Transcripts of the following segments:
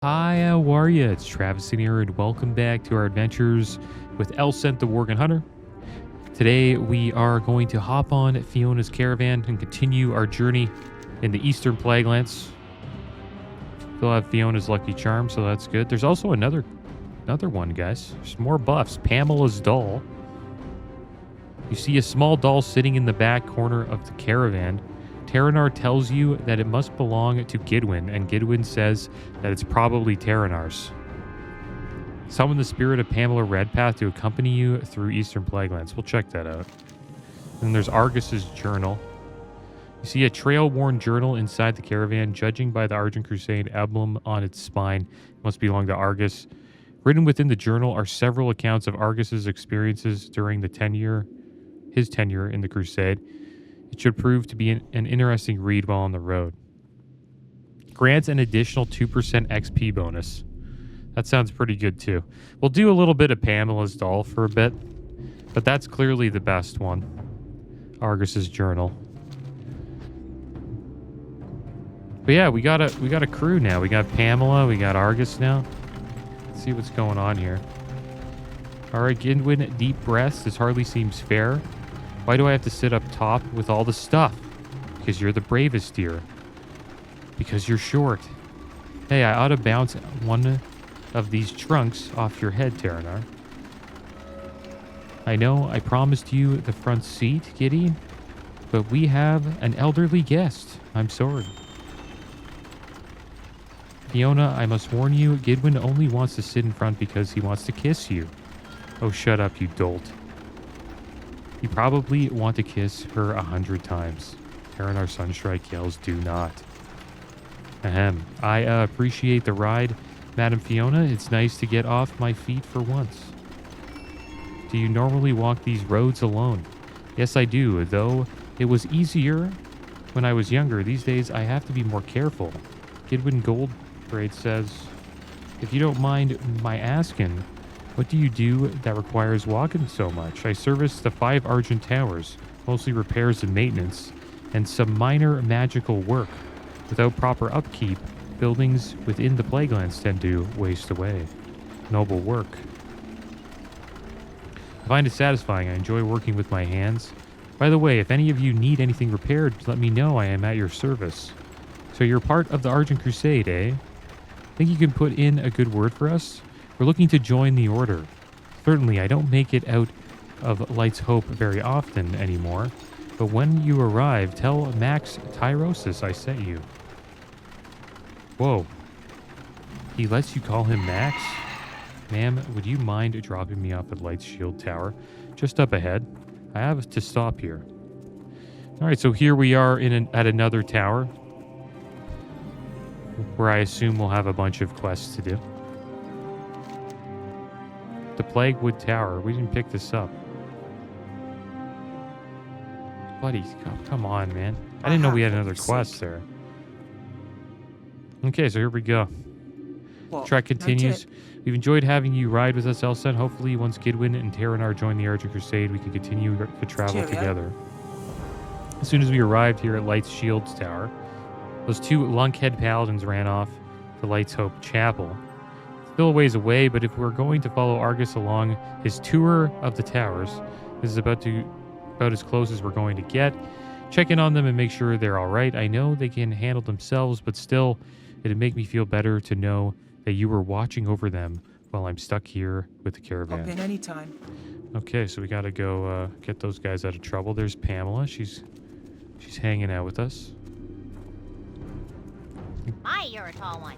Hi, how are you? It's Travis in here, and welcome back to our adventures with Elsent the Worgen Hunter. Today, we are going to hop on Fiona's caravan and continue our journey in the eastern Plaguelands. We'll have Fiona's lucky charm, so that's good. There's also another one, guys. There's more buffs. Pamela's doll. You see a small doll sitting in the back corner of the caravan. Terranar tells you that it must belong to Gidwin, and Gidwin says that it's probably Terranar's. Summon the spirit of Pamela Redpath to accompany you through Eastern Plaguelands. We'll check that out. Then there's Argus's journal. You see a trail-worn journal inside the caravan. Judging by the Argent Crusade emblem on its spine, it must belong to Argus. Written within the journal are several accounts of Argus's experiences during his tenure in the Crusade. It should prove to be an interesting read while on the road. Grants an additional 2% XP bonus. That sounds pretty good too. We'll do a little bit of Pamela's doll for a bit, but that's clearly the best one. Argus's journal. But yeah, we got a crew now. We got Pamela, we got Argus now. Let's see what's going on here. Alright, Gidwin, deep breaths. This hardly seems fair. Why do I have to sit up top with all the stuff? Because you're the bravest, dear. Because you're short. Hey, I ought to bounce one of these trunks off your head, Terranar. I know I promised you the front seat, Giddy, but we have an elderly guest. I'm sorry. Fiona, I must warn you, Gidwin only wants to sit in front because he wants to kiss you. Oh, shut up, you dolt. You probably want to kiss her 100 times. Terranar Sunstrike yells, do not. Ahem. I appreciate the ride, Madam Fiona. It's nice to get off my feet for once. Do you normally walk these roads alone? Yes, I do, though it was easier when I was younger. These days, I have to be more careful. Gidwin Goldbraid says, if you don't mind my asking, what do you do that requires walking so much? I service the 5 Argent Towers, mostly repairs and maintenance, and some minor magical work. Without proper upkeep, buildings within the Plaguelands tend to waste away. Noble work. I find it satisfying. I enjoy working with my hands. By the way, if any of you need anything repaired, let me know. I am at your service. So you're part of the Argent Crusade, eh? Think you can put in a good word for us? We're looking to join the Order. Certainly, I don't make it out of Light's Hope very often anymore, but when you arrive, tell Max Tyrosis I sent you. Whoa. He lets you call him Max? Ma'am, would you mind dropping me off at Light's Shield Tower? Just up ahead. I have to stop here. Alright, so here we are at another tower, where I assume we'll have a bunch of quests to do. The Plaguewood Tower. We didn't pick this up. Buddy, come on, man. I didn't know we had another quest there. Okay, so here we go. Trek continues. We've enjoyed having you ride with us, Elsent. Hopefully, once Gidwin and Terranar join the Argent Crusade, we can continue to travel together. As soon as we arrived here at Light's Shields Tower, those 2 lunkhead paladins ran off to Light's Hope Chapel. Still a ways away, but if we're going to follow Argus along his tour of the towers, this is about as close as we're going to get. Check in on them and make sure they're all right. I know they can handle themselves, but still, it'd make me feel better to know that you were watching over them while I'm stuck here with the caravan. Hop in anytime. Okay, so we gotta go get those guys out of trouble. There's Pamela. She's hanging out with us. Hi, you're a tall one.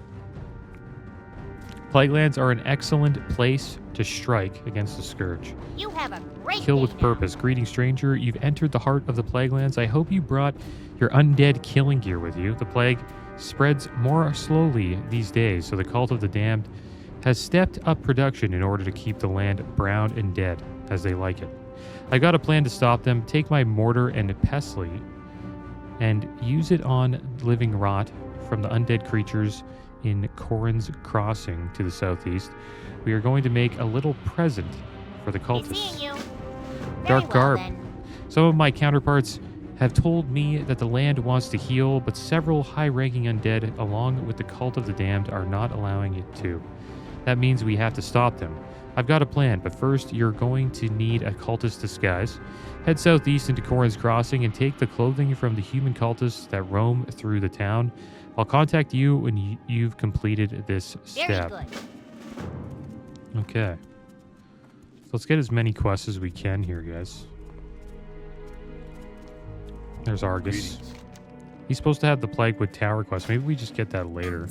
Plaguelands are an excellent place to strike against the Scourge. You have a great Kill day with now. purpose. Greeting, stranger. You've entered the heart of the Plaguelands. I hope you brought your undead killing gear with you. The plague spreads more slowly these days, so the Cult of the Damned has stepped up production in order to keep the land brown and dead, as they like it. I've got a plan to stop them. Take my mortar and pestle and use it on living rot from the undead creatures in Corin's Crossing to the southeast. We are going to make a little present for the cultists. Be seeing you. Dark Very well, garb. then. Some of my counterparts have told me that the land wants to heal, but several high-ranking undead, along with the cult of the damned, are not allowing it to. That means we have to stop them. I've got a plan, but first you're going to need a cultist disguise. Head southeast into Corin's Crossing and take the clothing from the human cultists that roam through the town. I'll contact you when you've completed this step. Very good. Okay. So let's get as many quests as we can here, guys. There's Argus. Greetings. He's supposed to have the Plaguewood Tower quest. Maybe we just get that later.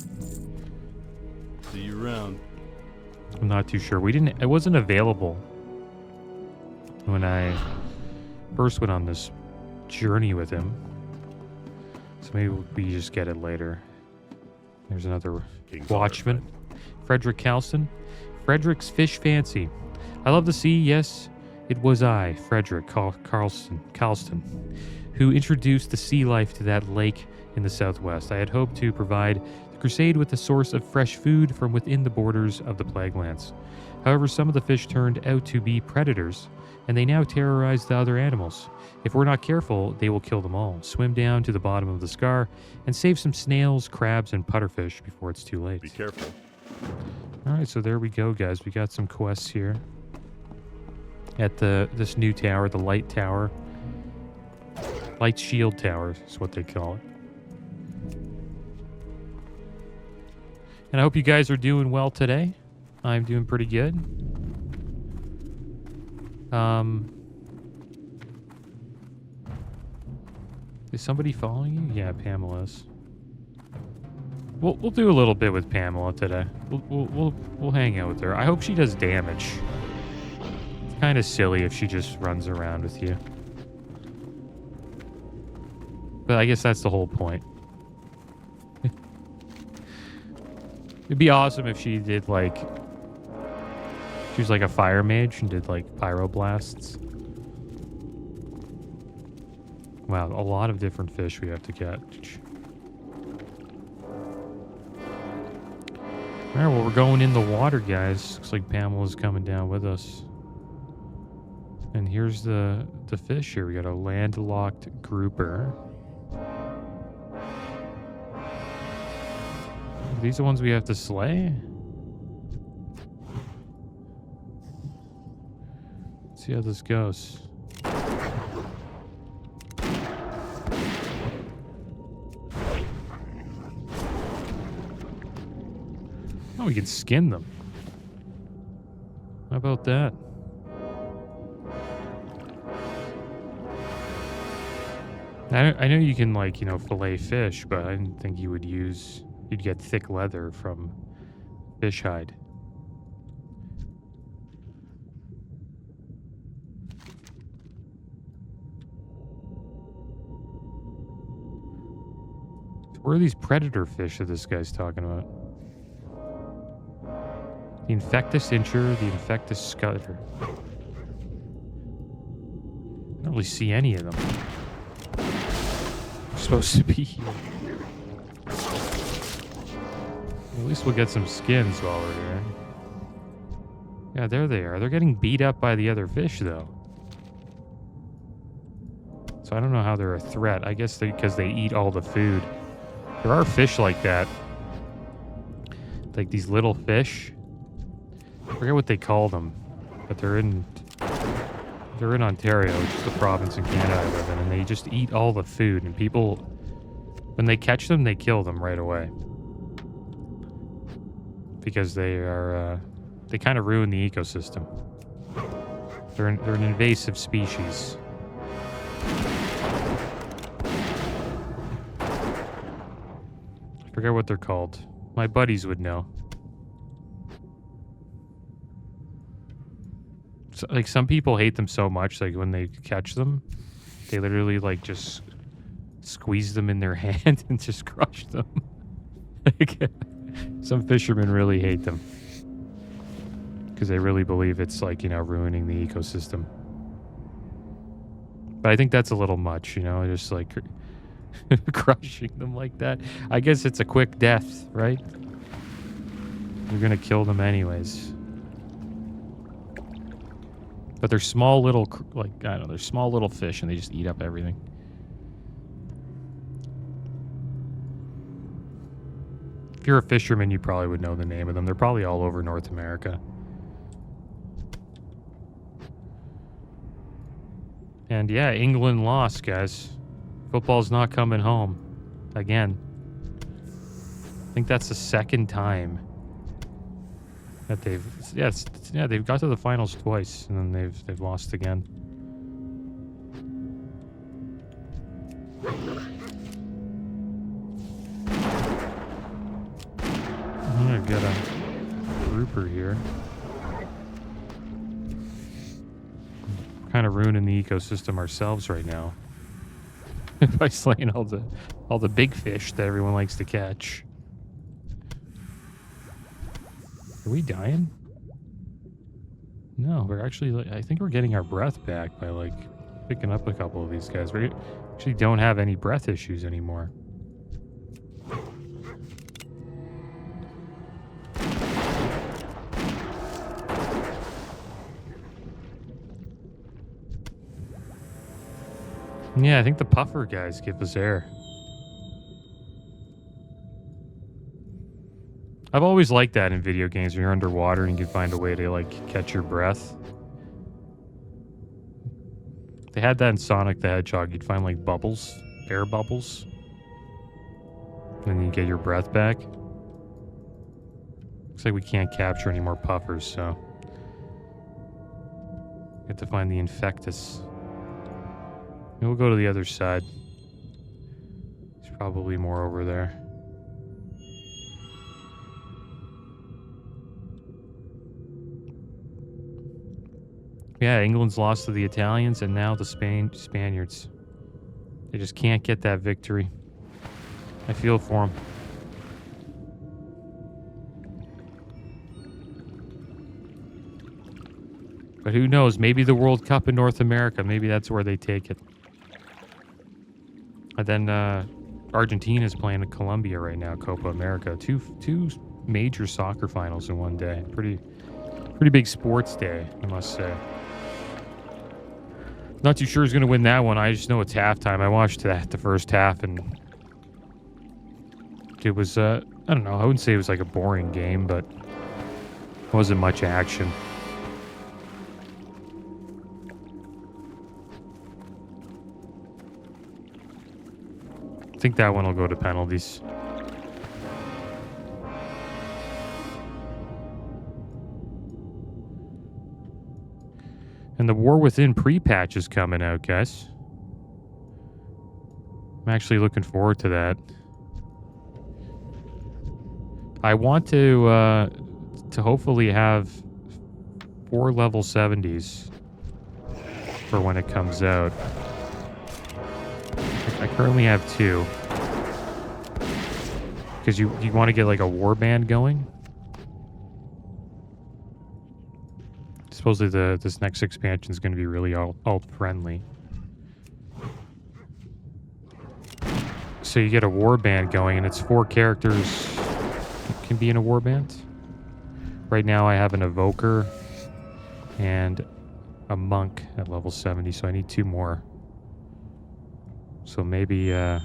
See you around. I'm not too sure. It wasn't available when I first went on this journey with him. So maybe we just get it later. There's another King's watchman. Honor, Frederick Calston. Frederick's Fish Fancy. I love the sea, yes. It was I, Frederick Calston, who introduced the sea life to that lake in the southwest. I had hoped to provide the crusade with a source of fresh food from within the borders of the Plaguelands. However, some of the fish turned out to be predators, and they now terrorize the other animals. If we're not careful, they will kill them all. Swim down to the bottom of the scar and save some snails, crabs, and putterfish before it's too late. Be careful. All right, so there we go, guys. We got some quests here at this new tower, the Light Tower. Light Shield Tower is what they call it. And I hope you guys are doing well today. I'm doing pretty good. Is somebody following you? Yeah, Pamela's. We'll do a little bit with Pamela today. We'll hang out with her. I hope she does damage. It's kind of silly if she just runs around with you. But I guess that's the whole point. It'd be awesome if she did like... She was like a fire mage and did like pyroblasts. Wow, a lot of different fish we have to catch. Alright, well, we're going in the water, guys. Looks like Pamela's coming down with us. And here's the fish here. We got a landlocked grouper. Are these the ones we have to slay? Let's see how this goes. Oh, we can skin them. How about that? I know you can, like, fillet fish, but I didn't think you'd get thick leather from fish hide. Where are these predator fish that this guy's talking about? The Infectus Incher, the Infectus Scudder. I don't really see any of them. They're supposed to be here. At least we'll get some skins while we're here. Yeah, there they are. They're getting beat up by the other fish, though. So I don't know how they're a threat. I guess because they eat all the food. There are fish like that. Like these little fish. I forget what they call them, but they're in Ontario, which is the province in Canada I live in, and they just eat all the food, and people, when they catch them, they kill them right away. Because they kind of ruin the ecosystem. They're an invasive species. I forget what they're called. My buddies would know. So, like, some people hate them so much, like, when they catch them, they literally, like, just squeeze them in their hand and just crush them. Like, some fishermen really hate them. Because they really believe it's, like, ruining the ecosystem. But I think that's a little much, just, like, crushing them like that. I guess it's a quick death, right? You're gonna kill them anyways. But they're small little, they're small little fish, and they just eat up everything. If you're a fisherman, you probably would know the name of them. They're probably all over North America. And yeah, England lost, guys. Football's not coming home. Again. I think that's the second time that they've... Yeah, they've got to the finals twice, and then they've lost again. I've got a grouper here. Kind of ruining the ecosystem ourselves right now by slaying all the big fish that everyone likes to catch. Are we dying? No, we're actually, I think we're getting our breath back by like picking up a couple of these guys. We actually don't have any breath issues anymore. Yeah, I think the puffer guys give us air. I've always liked that in video games when you're underwater and you can find a way to like catch your breath. They had that in Sonic the Hedgehog. You'd find like bubbles, air bubbles. And then you get your breath back. Looks like we can't capture any more puffers, so we have to find the Infectus. We'll go to the other side. There's probably more over there. Yeah, England's lost to the Italians and now the Spaniards. They just can't get that victory. I feel for them. But who knows? Maybe the World Cup in North America, maybe that's where they take it. And then Argentina's playing in Colombia right now, Copa America. Two major soccer finals in one day. Pretty big sports day, I must say. Not too sure who's going to win that one. I just know it's halftime. I watched the first half, and it was, I don't know, I wouldn't say it was like a boring game, but it wasn't much action. I think that one will go to penalties. And the War Within pre-patch is coming out, guys. I'm actually looking forward to that. I want to hopefully have 4 level 70s for when it comes out. I currently have 2. Because you want to get like a warband going. Supposedly this next expansion is going to be really alt friendly. So you get a warband going, and it's 4 characters can be in a warband. Right now I have an evoker and a monk at level 70, so I need 2 more. So maybe, and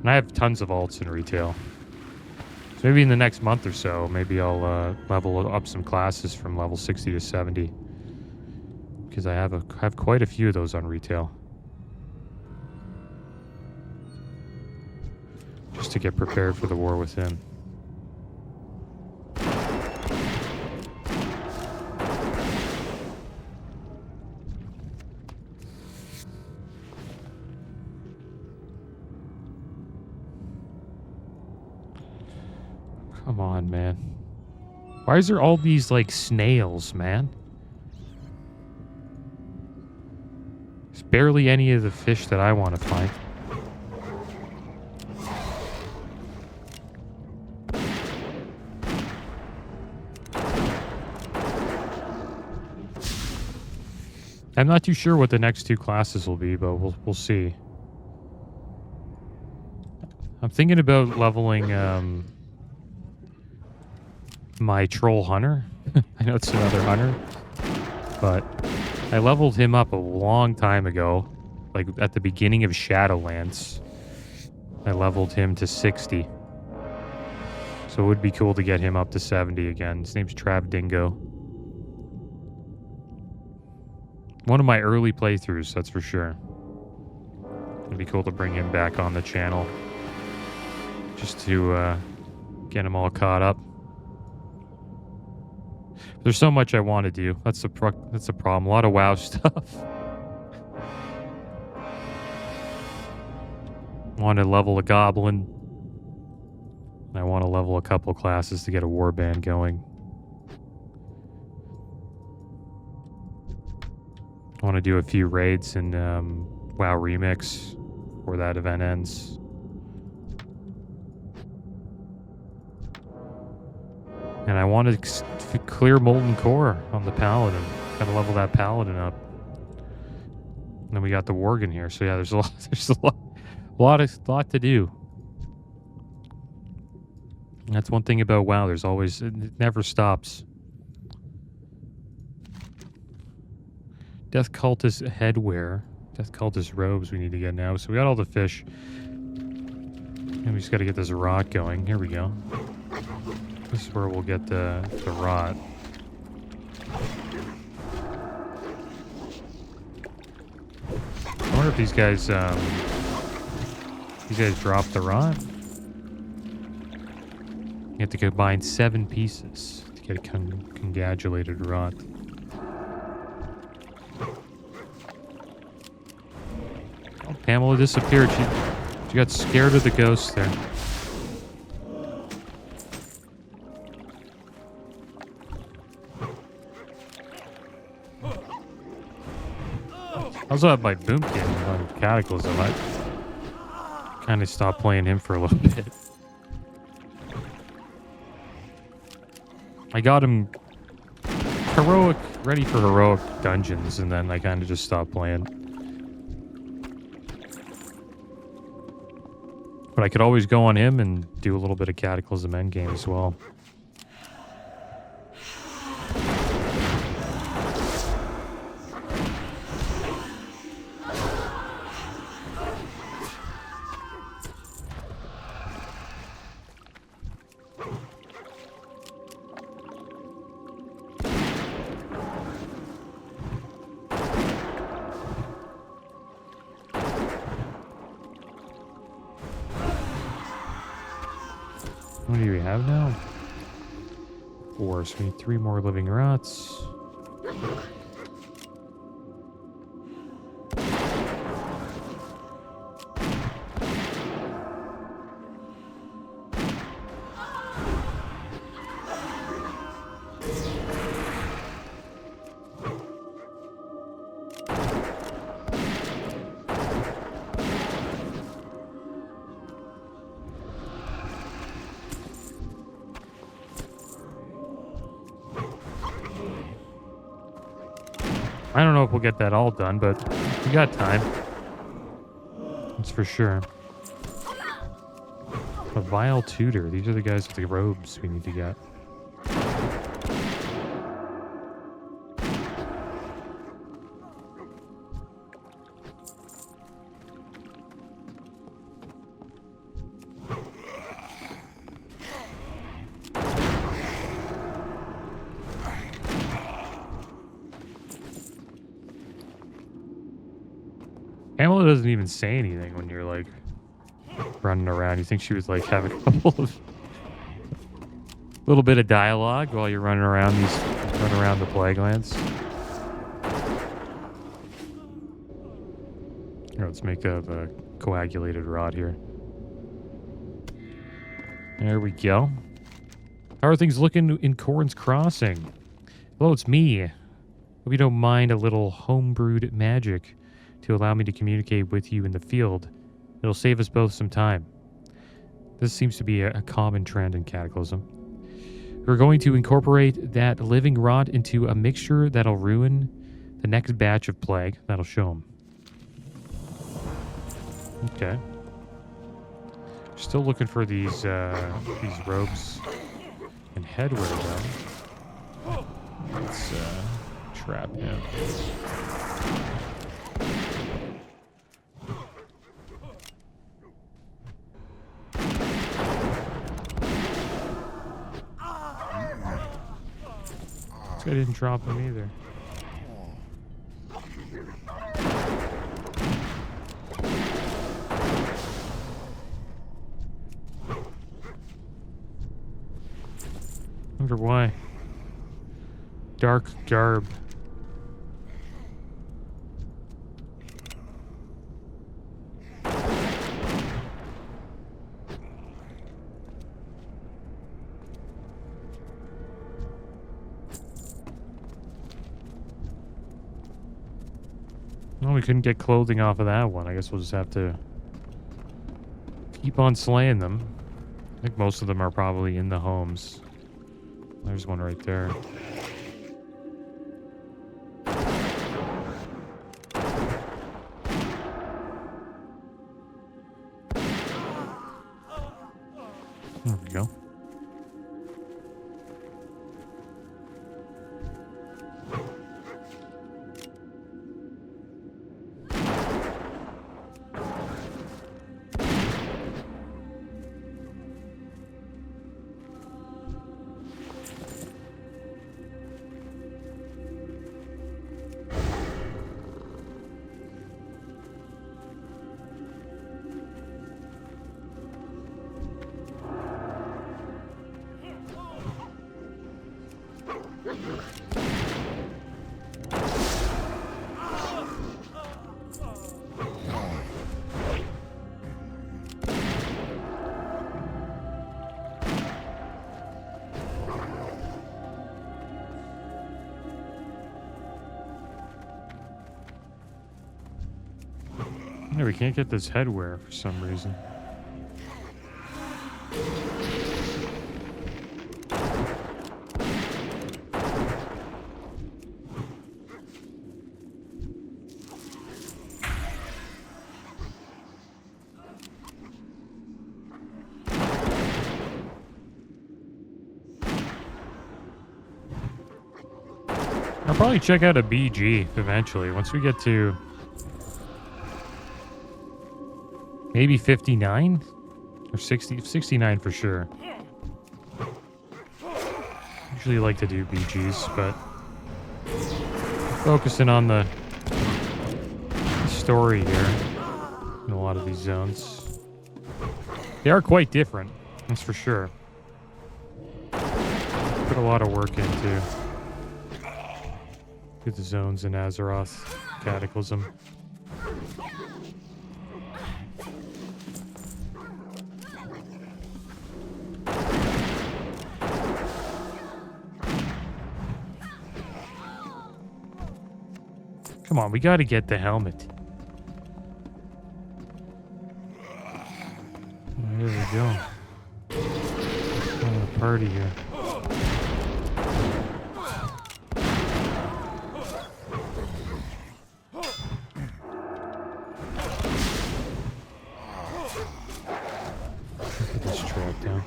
I have tons of alts in retail. So maybe in the next month or so, maybe I'll level up some classes from level 60 to 70. Because I have quite a few of those on retail. Just to get prepared for the War Within. Come on, man. Why is there all these, like, snails, man? There's barely any of the fish that I want to find. I'm not too sure what the next 2 classes will be, but we'll see. I'm thinking about leveling, my troll hunter. I know it's another hunter, but I leveled him up a long time ago, like at the beginning of Shadowlands, I leveled him to 60. So it would be cool to get him up to 70 again. His name's Trav Dingo. One of my early playthroughs, that's for sure. It'd be cool to bring him back on the channel. Just to get him all caught up. There's so much I want to do. That's the problem. A lot of WoW stuff. I want to level a goblin. I want to level a couple classes to get a warband going. I want to do a few raids in WoW Remix before that event ends. And I want to clear Molten Core on the Paladin. Gotta level that Paladin up. And then we got the Worgen here. So yeah, there's a lot to do. And that's one thing about WoW. There's always, it never stops. Death Cultist headwear. Death Cultist robes we need to get now. So we got all the fish. And we just got to get this rot going. Here we go. This is where we'll get the rot. I wonder if these guys drop the rot. You have to combine 7 pieces to get a congratulated rot. Oh, Pamela disappeared. She got scared of the ghost there. I also have my boom kit on Cataclysm. I kind of stopped playing him for a little bit. I got him ready for heroic dungeons, and then I kind of just stopped playing. But I could always go on him and do a little bit of Cataclysm endgame as well. What do we have now? 4, so we need 3 more living rots. I don't know if we'll get that all done, but we got time. That's for sure. A vile tutor. These are the guys with the robes we need to get. Pamela doesn't even say anything when you're like running around. You think she was like having a couple of little bit of dialogue while you're running around the Plaguelands. Here, let's make a coagulated rod here. There we go. How are things looking in Corrin's Crossing? Hello, it's me. Hope you don't mind a little homebrewed magic to allow me to communicate with you in the field. It'll save us both some time. This seems to be a common trend in Cataclysm. We're going to incorporate that living rot into a mixture that'll ruin the next batch of plague. That'll show them. Okay. Still looking for these robes and headwear though. Let's trap him. This guy didn't drop him either. Wonder why. Dark garb. Well, we couldn't get clothing off of that one. I guess we'll just have to keep on slaying them. I think most of them are probably in the homes. There's one right there. There we go. Yeah, we can't get this headwear for some reason. I'll probably check out a BG eventually once we get to maybe 59 or 60, 69 for sure. Usually like to do BGs, but focusing on the story here in a lot of these zones. They are quite different, that's for sure. Put a lot of work into the zones in Azeroth Cataclysm. Come on, we gotta get the helmet. Oh, here we go. Oh, a party here. Put this trap down.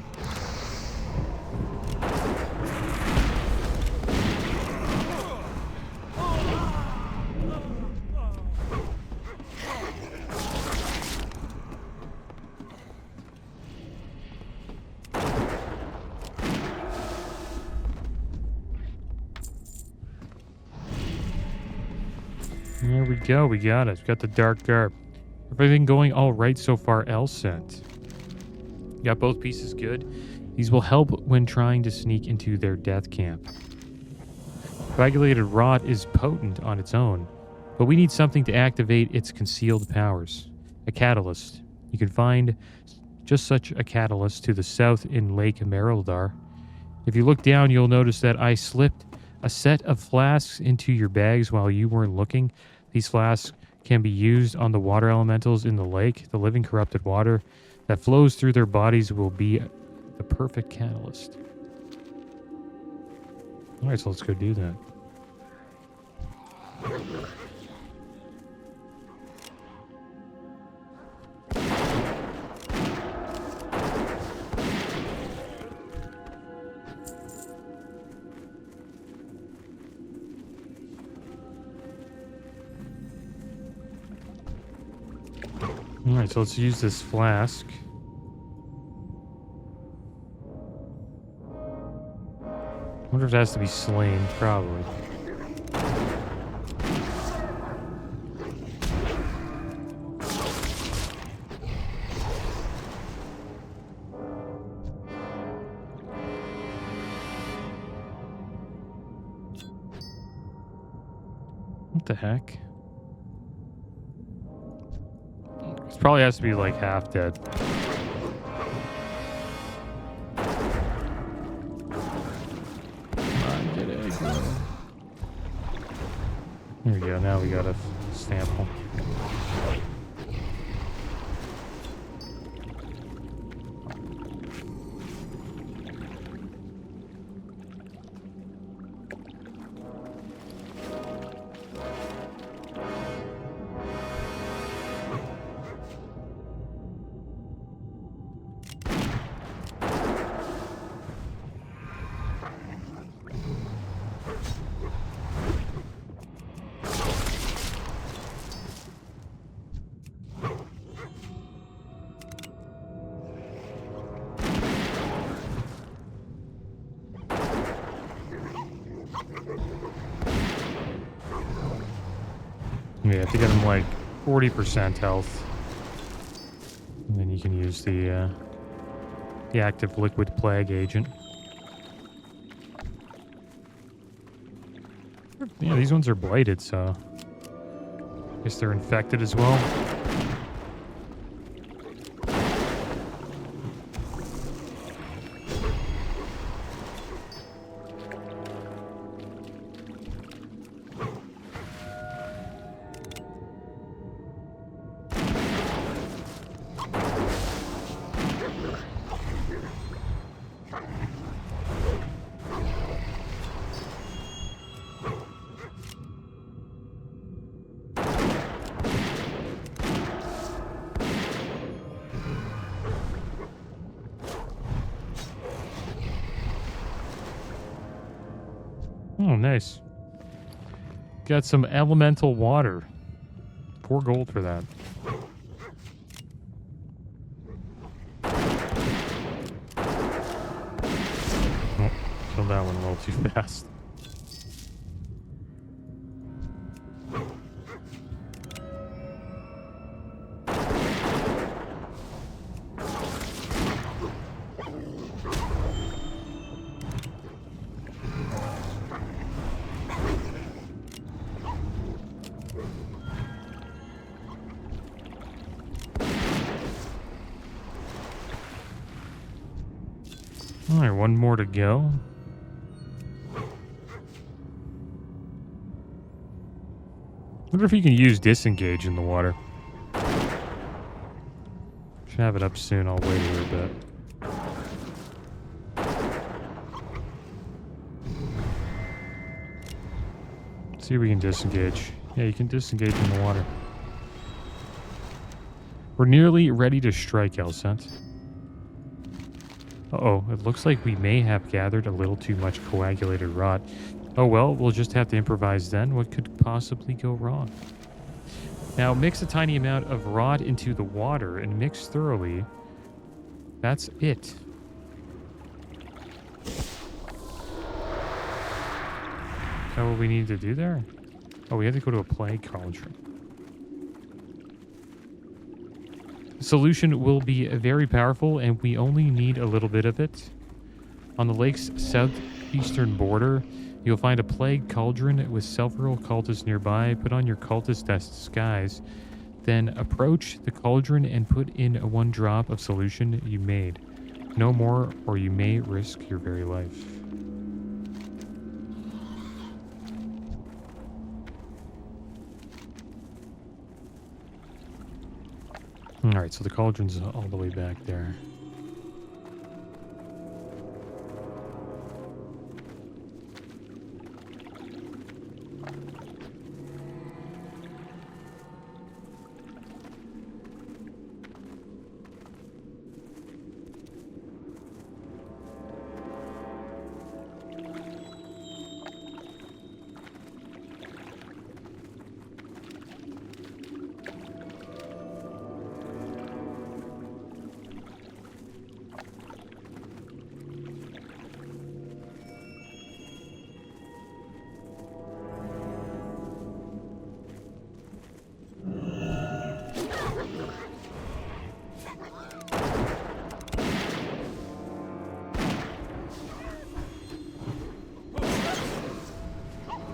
There we go. We got it. We got the dark garb. Everything going all right so far. Elsent. Got both pieces good. These will help when trying to sneak into their death camp. Coagulated rot is potent on its own, but we need something to activate its concealed powers. A catalyst. You can find just such a catalyst to the south in Lake Merildar. If you look down, you'll notice that I slipped a set of flasks into your bags while you weren't looking. These flasks can be used on the water elementals in the lake. The living corrupted water that flows through their bodies will be the perfect catalyst. Alright, so let's go do that. Alright, so let's use this flask. I wonder if it has to be slain. Probably. What the heck? This probably has to be like half dead. Here we go, now we got a sample. Yeah, to get him like 40% health. And then you can use the active liquid plague agent. Yeah, these ones are blighted, so I guess they're infected as well. Oh, nice. Got some elemental water. 4 gold for that. Oh, killed that one a little too fast. Alright, one more to go. Wonder if you can use disengage in the water. Should have it up soon. I'll wait here a bit. See if we can disengage. Yeah, you can disengage in the water. We're nearly ready to strike, Elsent. Uh-oh, it looks like we may have gathered a little too much coagulated rot. Oh well, we'll just have to improvise then. What could possibly go wrong? Now, mix a tiny amount of rot into the water and mix thoroughly. That's it. Is that what we need to do there? Oh, we have to go to a plague cauldron. The solution will be very powerful, and we only need a little bit of it. On the lake's southeastern border, you'll find a plague cauldron with several cultists nearby. Put on your cultist disguise, then approach the cauldron and put in 1 drop of solution you made. No more, or you may risk your very life. Alright, so the cauldron's all the way back there.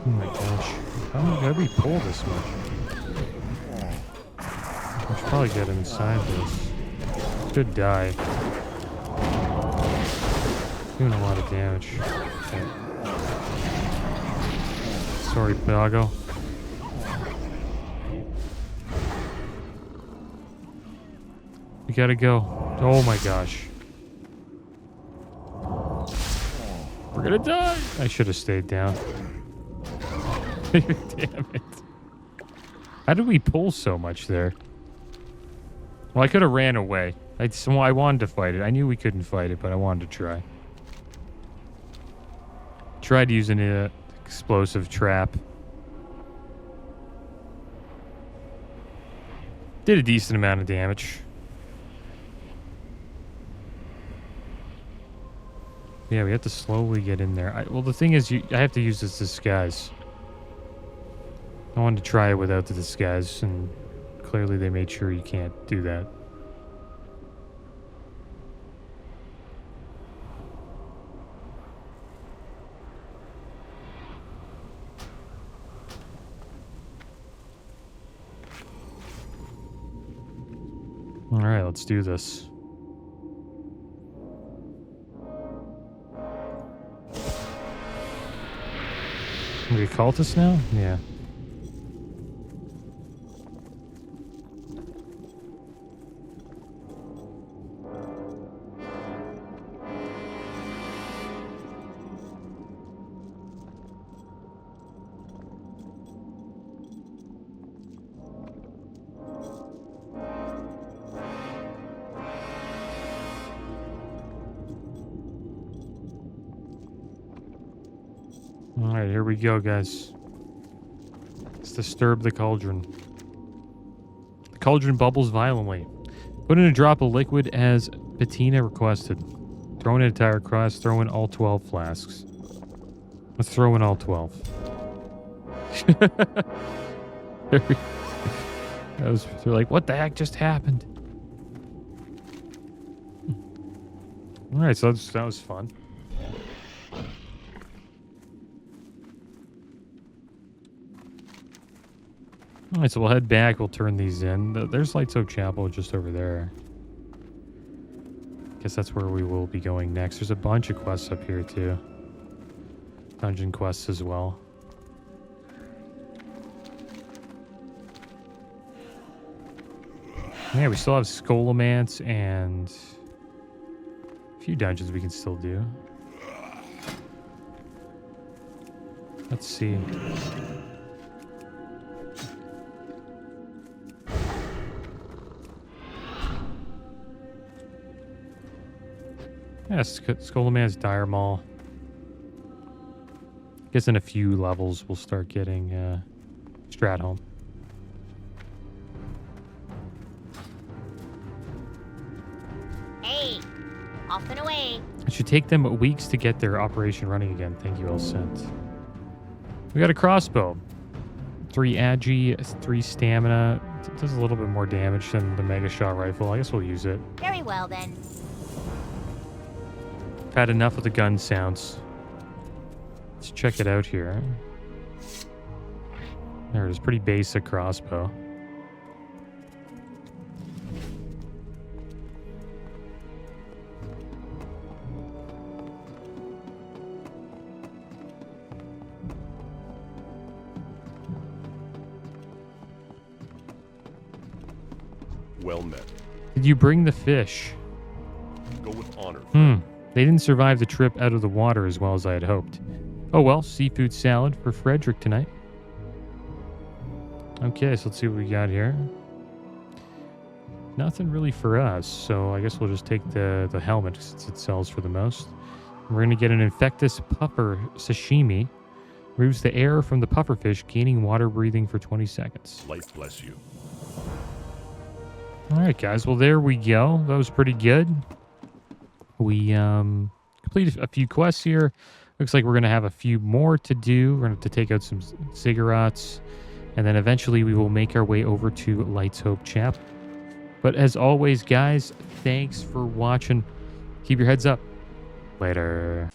Oh my gosh. How do we pull this much? I should probably get inside this. Could die. Doing a lot of damage. Okay. Sorry, Plago. We gotta go. Oh my gosh. We're gonna die. I should have stayed down. Damn it. How did we pull so much there? Well, I could have ran away. I wanted to fight it. I knew we couldn't fight it, but I wanted to try. Tried using an explosive trap. Did a decent amount of damage. Yeah, we have to slowly get in there. Well, the thing is, I have to use this disguise. I wanted to try it without the disguise, and clearly they made sure you can't do that. All right, let's do this. Are we a cultist now? Yeah. Alright, here we go, guys. Let's disturb the cauldron. The cauldron bubbles violently. Put in a drop of liquid as Bettina requested. Throw in an entire cross. Throw in all 12 flasks. Let's throw in all 12. They're like, what the heck just happened? Alright, so that was fun. Alright, so we'll head back. We'll turn these in. There's Lights Hope Chapel just over there. Guess that's where we will be going next. There's a bunch of quests up here, too. Dungeon quests as well. Yeah, we still have Scholomance and a few dungeons we can still do. Let's see. Yeah, Scholomance Dire Maul. Guess in a few levels we'll start getting Stratholme. Hey, off and away. It should take them weeks to get their operation running again. Thank you, Elsent. We got a crossbow. 3 agi, 3 stamina. It does a little bit more damage than the Mega Shot rifle. I guess we'll use it. Very well then. Had enough of the gun sounds. Let's check it out here. There it is. Pretty basic crossbow. Well met. Did you bring the fish? Go with honor. They didn't survive the trip out of the water as well as I had hoped. Oh well, seafood salad for Frederick tonight. Okay, so let's see what we got here. Nothing really for us, so I guess we'll just take the helmet since it sells for the most. We're going to get an Infectus Puffer Sashimi. Removes the air from the pufferfish, gaining water breathing for 20 seconds. Life bless you. All right, guys. Well, there we go. That was pretty good. We completed a few quests here. Looks like we're going to have a few more to do. We're going to have to take out some ziggurats. And then eventually we will make our way over to Lights Hope Chapel. But as always, guys, thanks for watching. Keep your heads up. Later.